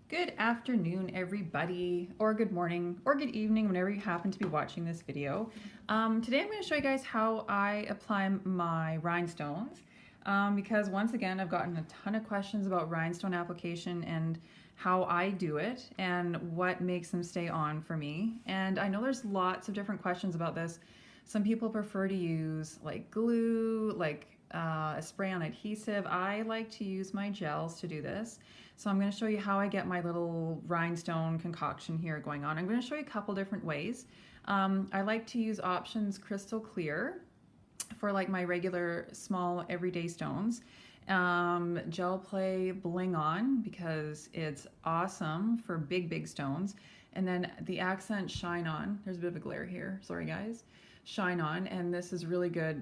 Good afternoon, everybody, or good morning, or good evening, whenever you happen to be watching this video. Today I'm going to show you guys how I apply my rhinestones, because once again, I've gotten a ton of questions about rhinestone application and how I do it and what makes them stay on for me. And I know there's lots of different questions about this. Some people prefer to use like glue, like a spray on adhesive. I like to use my gels to do this. So I'm going to show you how I get my little rhinestone concoction here going on. I'm going to show you a couple different ways. I like to use Options Crystal Clear for like my regular small everyday stones. Gel Play Bling On because it's awesome for big stones. And then the Akzentz Shine On. There's a bit of a glare here. Sorry guys. Shine On, and this is really good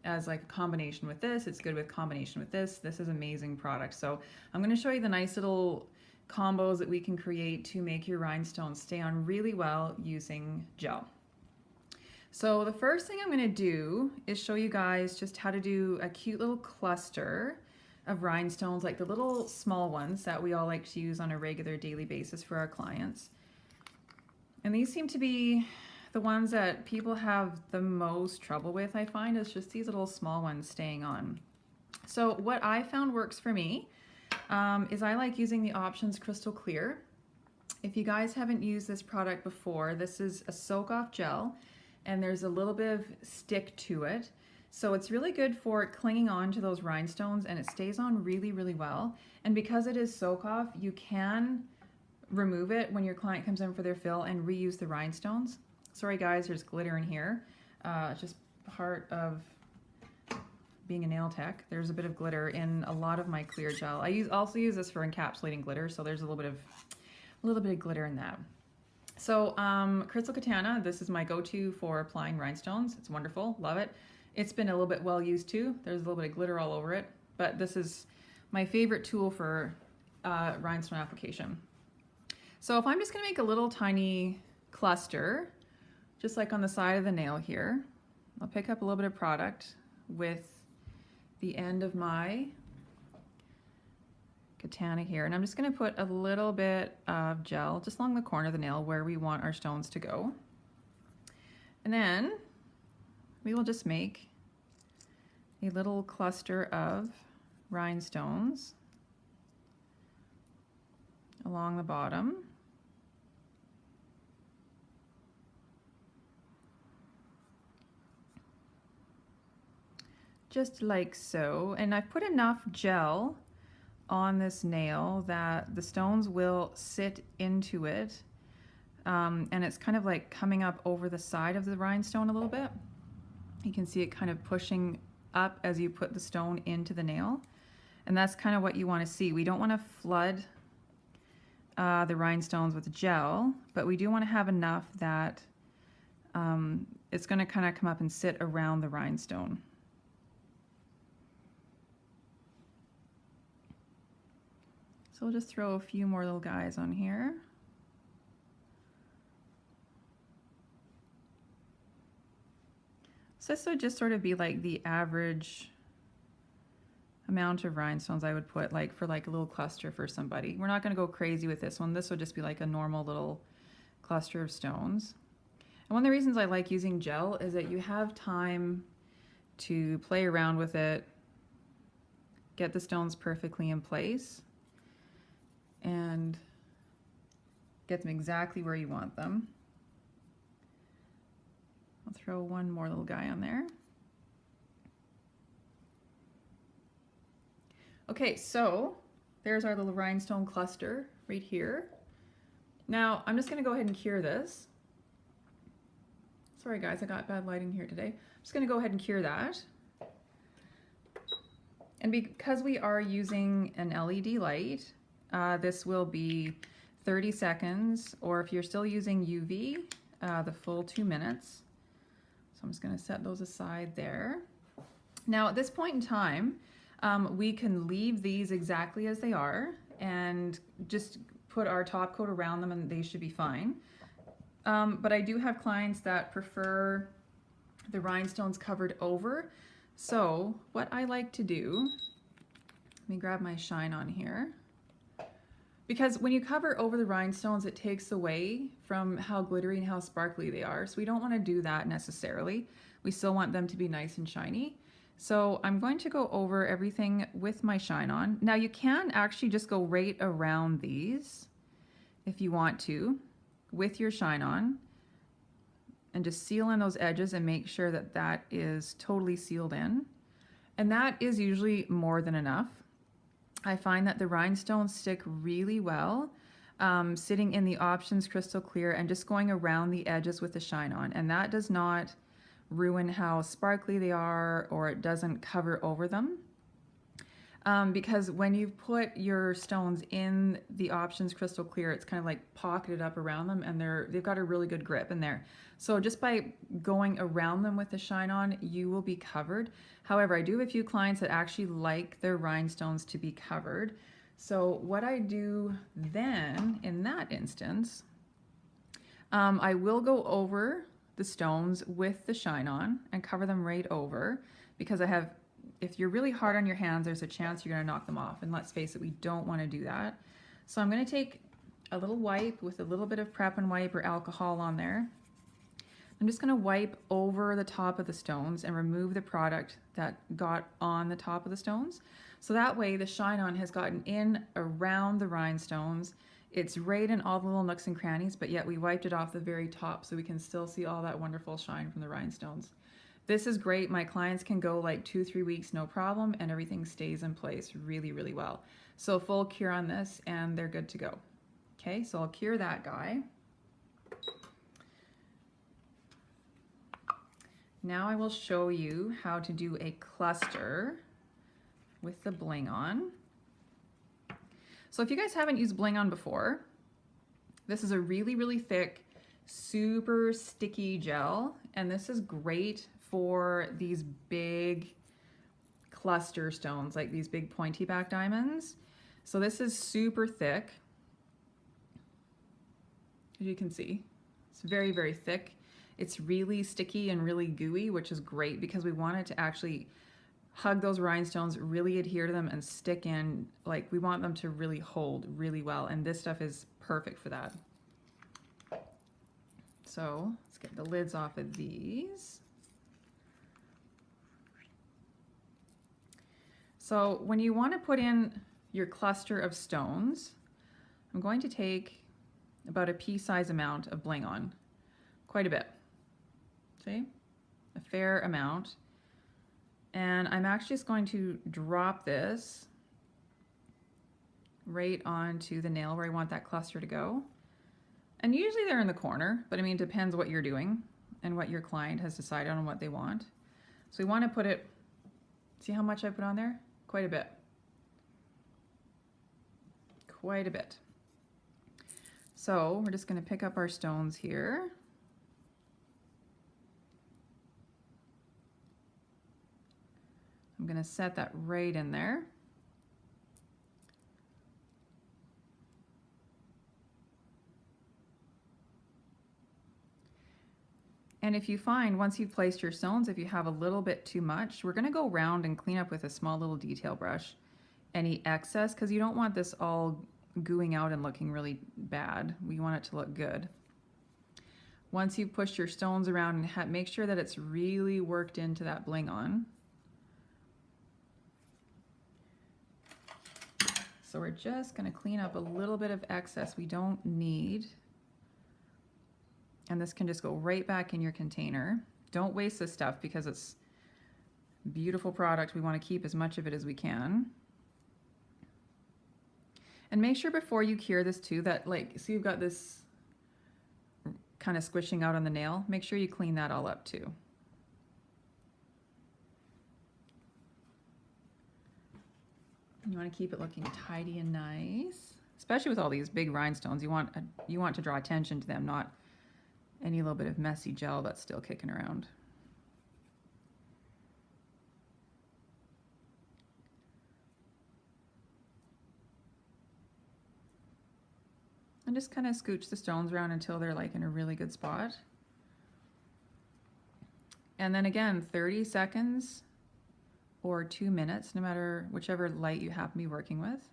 as like a combination with this. It's good with combination with this. This is amazing product. So I'm going to show you the nice little combos that we can create to make your rhinestones stay on really well using gel. So the first thing I'm going to do is show you guys just how to do a cute little cluster of rhinestones, like the little small ones that we all like to use on a regular daily basis for our clients. And these seem to be the ones that people have the most trouble with, I find, is just these little small ones staying on. So what I found works for me is I like using the Options Crystal Clear. If you guys haven't used this product before, this is a soak-off gel and there's a little bit of stick to it. So it's really good for clinging on to those rhinestones and it stays on really well. And because it is soak-off, you can remove it when your client comes in for their fill and reuse the rhinestones. Sorry guys, there's glitter in here. Just part of being a nail tech. There's a bit of glitter in a lot of my clear gel. I also use this for encapsulating glitter, so there's a little bit of glitter in that. So Crystal Katana, this is my go-to for applying rhinestones. It's wonderful, love it. It's been a little bit well used too. There's a little bit of glitter all over it, but this is my favorite tool for rhinestone application. So if I'm just gonna make a little tiny cluster, just like on the side of the nail here, I'll pick up a little bit of product with the end of my katana here, and I'm just going to put a little bit of gel just along the corner of the nail where we want our stones to go. And then we will just make a little cluster of rhinestones along the bottom. Just like so, and I've put enough gel on this nail that the stones will sit into it, and it's kind of like coming up over the side of the rhinestone a little bit. You can see it kind of pushing up as you put the stone into the nail, and that's kind of what you want to see. We don't want to flood the rhinestones with gel, but we do want to have enough that it's going to kind of come up and sit around the rhinestone. So we'll just throw a few more little guys on here. So this would just sort of be like the average amount of rhinestones I would put like for like a little cluster for somebody. We're not going to go crazy with this one. This would just be like a normal little cluster of stones. And one of the reasons I like using gel is that you have time to play around with it, get the stones perfectly in place, and get them exactly where you want them. I'll throw one more little guy on there. Okay, so there's our little rhinestone cluster right here. Now I'm just going to go ahead and cure this. Sorry guys, I got bad lighting here today. I'm just going to go ahead and cure that. And because we are using an LED light, this will be 30 seconds, or if you're still using UV, the full 2 minutes. So I'm just going to set those aside there. Now at this point in time, we can leave these exactly as they are and just put our top coat around them and they should be fine. But I do have clients that prefer the rhinestones covered over. So what I like to do, let me grab my shine on here. Because when you cover over the rhinestones, it takes away from how glittery and how sparkly they are. So we don't want to do that necessarily. We still want them to be nice and shiny. So I'm going to go over everything with my shine on. Now you can actually just go right around these if you want to with your shine on and just seal in those edges and make sure that that is totally sealed in. And that is usually more than enough. I find that the rhinestones stick really well sitting in the Options Crystal Clear and just going around the edges with the shine on. And that does not ruin how sparkly they are, or it doesn't cover over them. Because when you put your stones in the Options Crystal Clear, it's kind of like pocketed up around them, and they've got a really good grip in there. So just by going around them with the shine on, you will be covered. However, I do have a few clients that actually like their rhinestones to be covered. So what I do then in that instance, I will go over the stones with the shine on and cover them right over, because if you're really hard on your hands, there's a chance you're going to knock them off. And let's face it, we don't want to do that. So I'm going to take a little wipe with a little bit of prep and wipe or alcohol on there. I'm just going to wipe over the top of the stones and remove the product that got on the top of the stones. So that way the shine on has gotten in around the rhinestones. It's right in all the little nooks and crannies, but yet we wiped it off the very top so we can still see all that wonderful shine from the rhinestones. This is great. My clients can go like 2-3 weeks, no problem, and everything stays in place really, really well. So full cure on this and they're good to go. Okay, so I'll cure that guy. Now I will show you how to do a cluster with the bling on. So if you guys haven't used bling on before, this is a really, really thick, super sticky gel, and this is great for these big cluster stones, like these big pointy back diamonds. So this is super thick, as you can see. It's very, very thick. It's really sticky and really gooey, which is great because we want it to actually hug those rhinestones, really adhere to them and stick in. Like, we want them to really hold really well, and this stuff is perfect for that. So let's get the lids off of these. So when you want to put in your cluster of stones, I'm going to take about a pea-size amount of bling on, quite a bit. See, a fair amount. And I'm actually just going to drop this right onto the nail where I want that cluster to go. And usually they're in the corner, but I mean, it depends what you're doing and what your client has decided on what they want. So we want to put it, see how much I put on there? Quite a bit. Quite a bit. So we're just going to pick up our stones here. I'm going to set that right in there. And if you find, once you've placed your stones, if you have a little bit too much, we're going to go around and clean up with a small little detail brush any excess, because you don't want this all gooing out and looking really bad. We want it to look good. Once you've pushed your stones around, and make sure that it's really worked into that bling on. So we're just going to clean up a little bit of excess we don't need. And this can just go right back in your container. Don't waste this stuff because it's a beautiful product. We want to keep as much of it as we can. And make sure before you cure this too that, like, see, you've got this kind of squishing out on the nail. Make sure you clean that all up too. You want to keep it looking tidy and nice, especially with all these big rhinestones. You want to draw attention to them, not any little bit of messy gel that's still kicking around. And just kind of scooch the stones around until they're like in a really good spot. And then again, 30 seconds or 2 minutes, no matter whichever light you happen to be working with.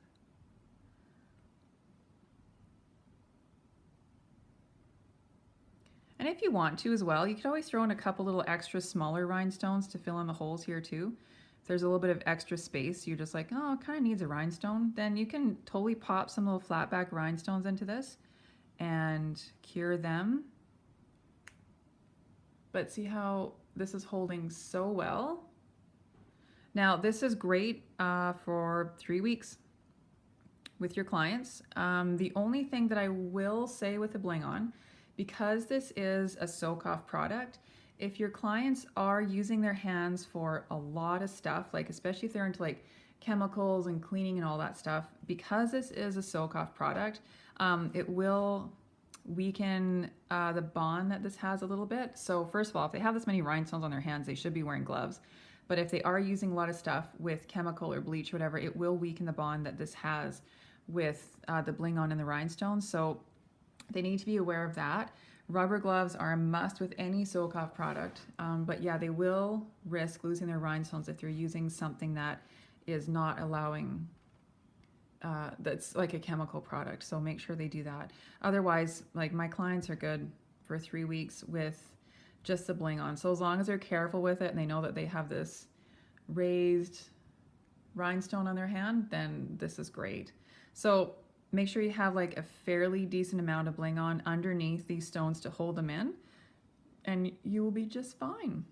And if you want to as well, you could always throw in a couple little extra smaller rhinestones to fill in the holes here too. If there's a little bit of extra space, you're just like, oh, it kind of needs a rhinestone, then you can totally pop some little flat back rhinestones into this and cure them. But see how this is holding so well? Now, this is great for 3 weeks with your clients. The only thing that I will say with the Bling On, because this is a soak-off product, if your clients are using their hands for a lot of stuff, like especially if they're into like chemicals and cleaning and all that stuff, because this is a soak-off product, it will weaken the bond that this has a little bit. So first of all, if they have this many rhinestones on their hands, they should be wearing gloves. But if they are using a lot of stuff with chemical or bleach or whatever, it will weaken the bond that this has with the Bling On and the rhinestones. So they need to be aware of that. Rubber gloves are a must with any soak-off product. But yeah, they will risk losing their rhinestones if they're using something that is not allowing, that's like a chemical product. So make sure they do that. Otherwise, like my clients are good for 3 weeks with just the Bling On. So as long as they're careful with it and they know that they have this raised rhinestone on their hand, then this is great. So make sure you have like a fairly decent amount of Bling On underneath these stones to hold them in, and you will be just fine.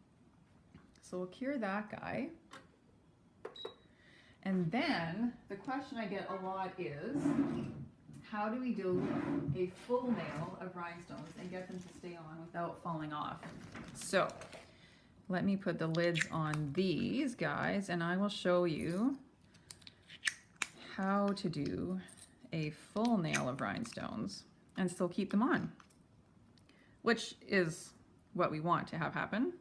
So we'll cure that guy. And then the question I get a lot is, how do we do a full nail of rhinestones and get them to stay on without falling off? So let me put the lids on these guys and I will show you how to do a full nail of rhinestones and still keep them on, which is what we want to have happen.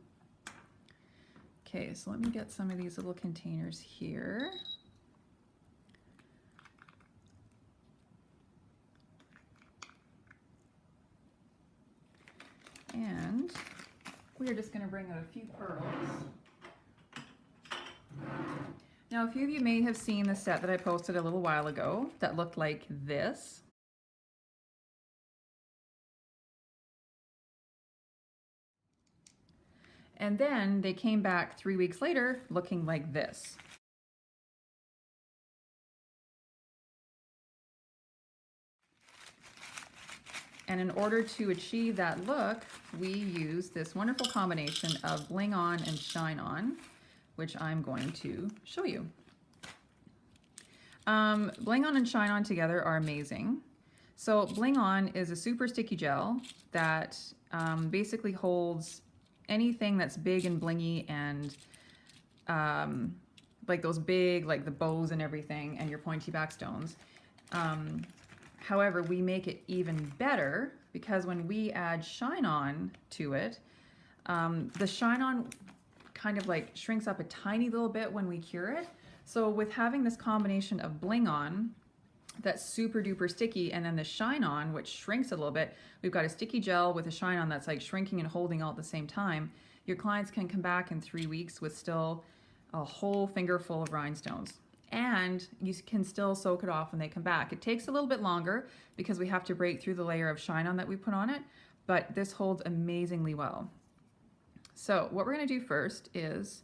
Okay, so let me get some of these little containers here. And we are just going to bring out a few pearls. Now, a few of you may have seen the set that I posted a little while ago that looked like this. And then they came back 3 weeks later looking like this. And in order to achieve that look, we use this wonderful combination of Bling On and Shine On, which I'm going to show you. Bling On and Shine On together are amazing. So Bling On is a super sticky gel that basically holds anything that's big and blingy and like those big, like the bows and everything and your pointy back stones. However, we make it even better because when we add Shine On to it, the Shine On kind of like shrinks up a tiny little bit when we cure it. So with having this combination of Bling On that's super duper sticky and then the Shine On, which shrinks a little bit, we've got a sticky gel with a Shine On that's like shrinking and holding all at the same time. Your clients can come back in 3 weeks with still a whole finger full of rhinestones. And you can still soak it off when they come back. It takes a little bit longer because we have to break through the layer of Shine On that we put on it, but this holds amazingly well. So what we're gonna do first is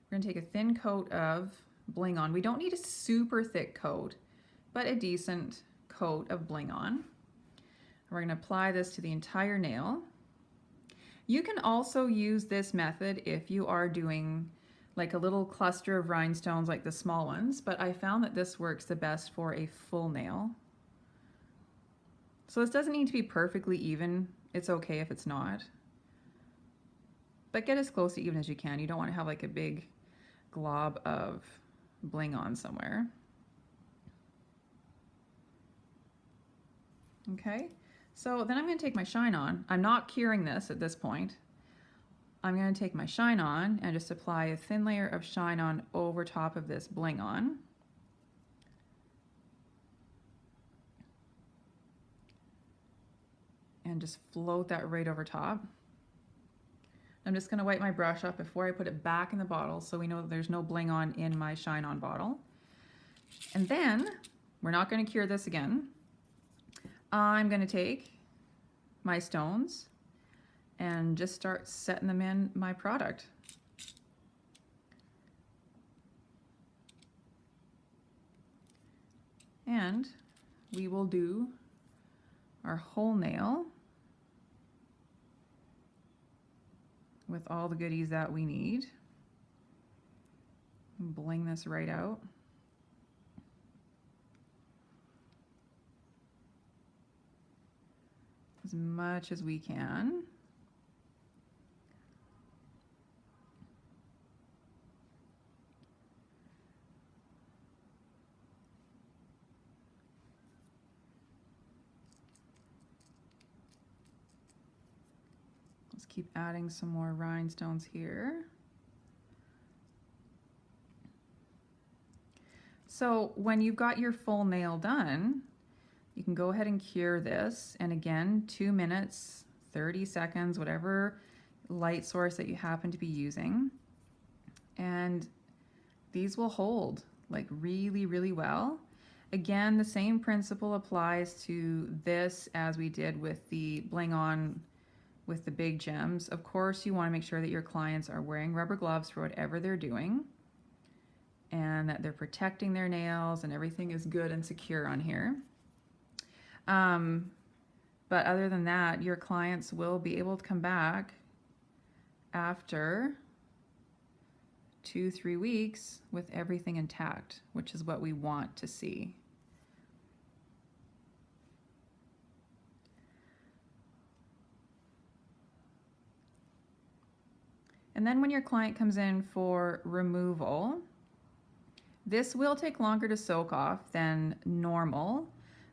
we're gonna take a thin coat of Bling On. We don't need a super thick coat, but a decent coat of Bling On. We're gonna apply this to the entire nail. You can also use this method if you are doing like a little cluster of rhinestones like the small ones, but I found that this works the best for a full nail. So this doesn't need to be perfectly even. It's okay if it's not. But get as close to even as you can. You don't want to have like a big glob of Bling On somewhere. Okay, so then I'm going to take my Shine On. I'm not curing this at this point. I'm going to take my Shine On and just apply a thin layer of Shine On over top of this Bling On. And just float that right over top. I'm just going to wipe my brush up before I put it back in the bottle so we know that there's no Bling On in my Shine On bottle. And then we're not going to cure this again. I'm going to take my stones and just start setting them in my product. And we will do our whole nail with all the goodies that we need. Bling this right out. As much as we can. Let's keep adding some more rhinestones here. So when you've got your full nail done, you can go ahead and cure this. And again, 2 minutes, 30 seconds, whatever light source that you happen to be using. And these will hold like really, really well. Again, the same principle applies to this as we did with the Bling On with the big gems. Of course, you want to make sure that your clients are wearing rubber gloves for whatever they're doing, and that they're protecting their nails and everything is good and secure on here. But other than that, your clients will be able to come back after 2-3 weeks with everything intact, which is what we want to see. And then when your client comes in for removal, this will take longer to soak off than normal.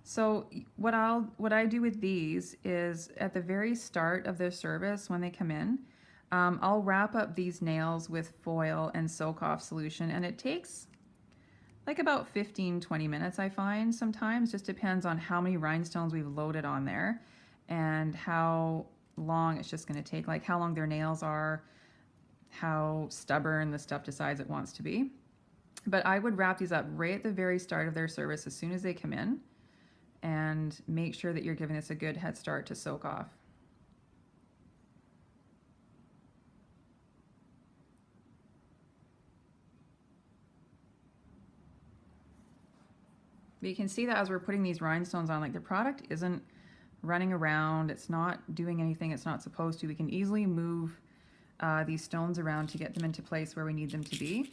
So what I do with these is at the very start of their service when they come in, I'll wrap up these nails with foil and soak off solution, and it takes like about 15-20 minutes, I find sometimes. Just depends on how many rhinestones we've loaded on there and how long it's just going to take, like how long their nails are, how stubborn the stuff decides it wants to be. But I would wrap these up right at the very start of their service as soon as they come in, and make sure that you're giving this a good head start to soak off. But you can see that as we're putting these rhinestones on, like the product isn't running around, it's not doing anything it's not supposed to. We can easily move these stones around to get them into place where we need them to be.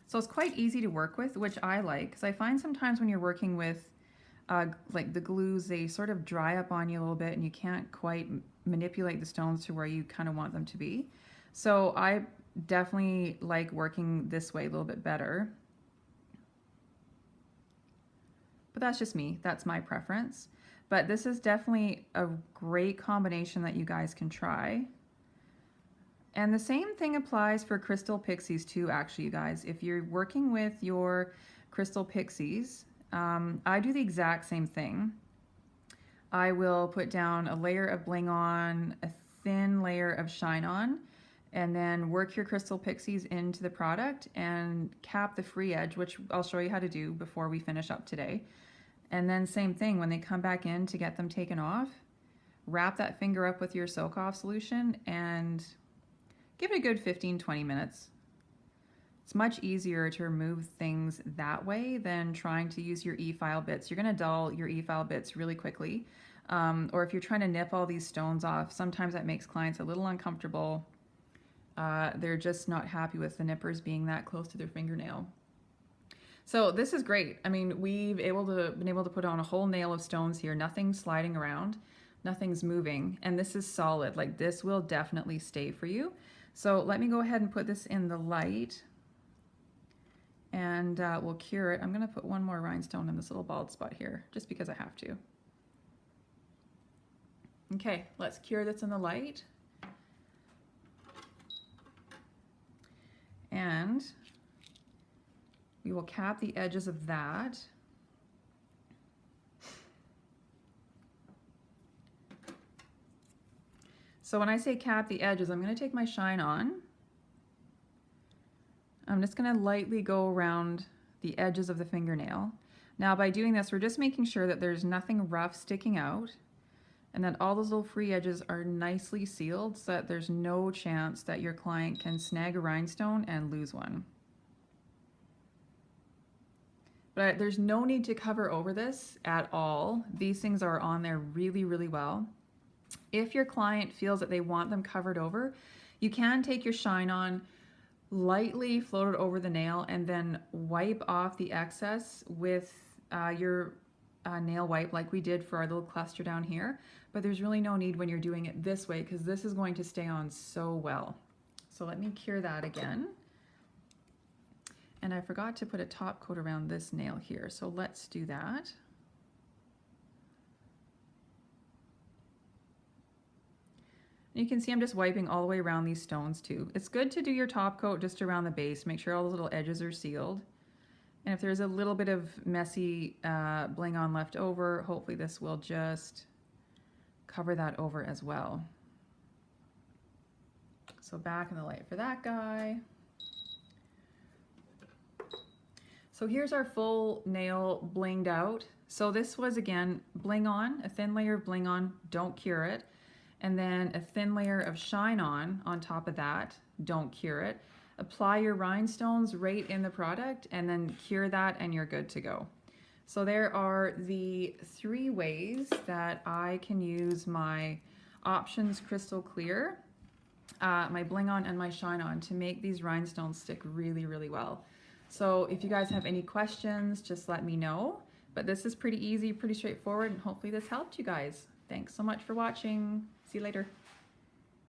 So it's quite easy to work with, which I like, because I find sometimes when you're working with like the glues, they sort of dry up on you a little bit and you can't quite manipulate the stones to where you kind of want them to be. So I definitely like working this way a little bit better. But that's just me, that's my preference. But this is definitely a great combination that you guys can try. And the same thing applies for crystal pixies too, actually, you guys. If you're working with your crystal pixies, I do the exact same thing. I will put down a layer of Bling On, a thin layer of Shine On, and then work your crystal pixies into the product and cap the free edge, which I'll show you how to do before we finish up today. And then same thing, when they come back in to get them taken off, wrap that finger up with your soak off solution and give it a good 15-20 minutes. It's much easier to remove things that way than trying to use your e-file bits. You're going to dull your e-file bits really quickly. Or if you're trying to nip all these stones off, sometimes that makes clients a little uncomfortable. They're just not happy with the nippers being that close to their fingernail. So this is great. I mean, we've been able to put on a whole nail of stones here. Nothing's sliding around, nothing's moving, and this is solid. Like, this will definitely stay for you. So let me go ahead and put this in the light, and we'll cure it. I'm going to put one more rhinestone in this little bald spot here, just because I have to. Okay, let's cure this in the light. And we will cap the edges of that. So when I say cap the edges, I'm going to take my Shine On. I'm just going to lightly go around the edges of the fingernail. Now by doing this, we're just making sure that there's nothing rough sticking out, and that all those little free edges are nicely sealed so that there's no chance that your client can snag a rhinestone and lose one. But there's no need to cover over this at all. These things are on there really, really well. If your client feels that they want them covered over, you can take your shine on, lightly float it over the nail, and then wipe off the excess with your nail wipe like we did for our little cluster down here. But there's really no need when you're doing it this way because this is going to stay on so well. So let me cure that again. And I forgot to put a top coat around this nail here, so let's do that. You can see I'm just wiping all the way around these stones too. It's good to do your top coat just around the base, make sure all those little edges are sealed. And if there's a little bit of messy bling on left over, hopefully this will just cover that over as well. So back in the light for that guy. So here's our full nail blinged out. So this was, again, bling on, a thin layer of bling on, don't cure it. And then a thin layer of shine on top of that, don't cure it. Apply your rhinestones right in the product and then cure that and you're good to go. So there are the 3 ways that I can use my Options Crystal Clear, my bling on and my shine on to make these rhinestones stick really, really well. So if you guys have any questions, just let me know. But this is pretty easy, pretty straightforward, and hopefully this helped you guys. Thanks so much for watching. See you later.